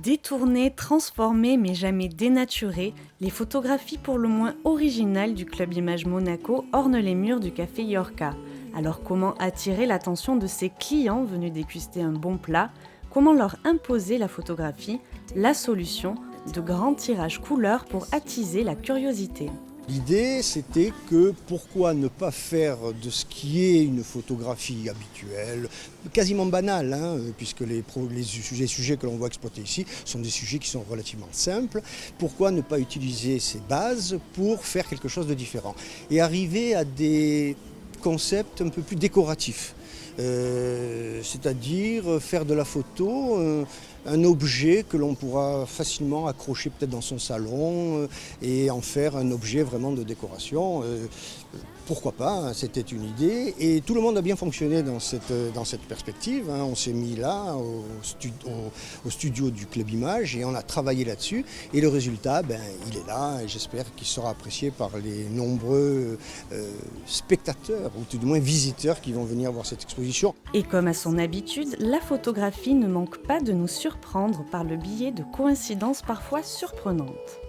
Détournées, transformées mais jamais dénaturées, les photographies pour le moins originales du Club Image Monaco ornent les murs du café Yorka. Alors comment attirer l'attention de ces clients venus déguster un bon plat? Comment leur imposer la photographie? La solution, de grands tirages couleurs pour attiser la curiosité. L'idée, c'était que pourquoi ne pas faire de ce qui est une photographie habituelle, quasiment banale, puisque les sujets que l'on va exploiter ici sont des sujets qui sont relativement simples. Pourquoi ne pas utiliser ces bases pour faire quelque chose de différent et arriver à des concepts un peu plus décoratifs. C'est-à-dire faire de la photo un objet que l'on pourra facilement accrocher peut-être dans son salon et en faire un objet vraiment de décoration. Pourquoi pas, c'était une idée et tout le monde a bien fonctionné dans cette perspective. On s'est mis là au studio du Club Image et on a travaillé là-dessus et le résultat, il est là et j'espère qu'il sera apprécié par les nombreux spectateurs ou tout du moins visiteurs qui vont venir voir cette exposition. Et comme à son habitude, la photographie ne manque pas de nous surprendre par le biais de coïncidences parfois surprenantes.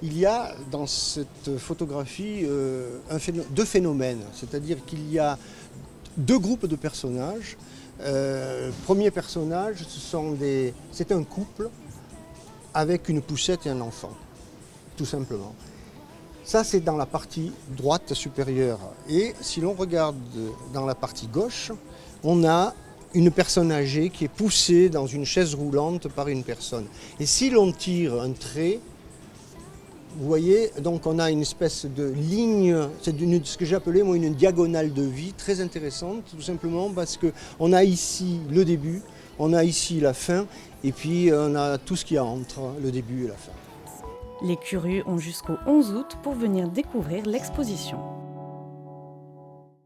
Il y a dans cette photographie deux phénomènes, c'est-à-dire qu'il y a deux groupes de personnages. Premier personnage, c'est un couple avec une poussette et un enfant, tout simplement. Ça, c'est dans la partie droite supérieure. Et si l'on regarde dans la partie gauche, on a une personne âgée qui est poussée dans une chaise roulante par une personne. Et si l'on tire un trait, vous voyez, donc on a une espèce de ligne, c'est ce que j'ai appelé moi une diagonale de vie très intéressante, tout simplement parce qu'on a ici le début, on a ici la fin, et puis on a tout ce qu'il y a entre le début et la fin. Les curieux ont jusqu'au 11 août pour venir découvrir l'exposition.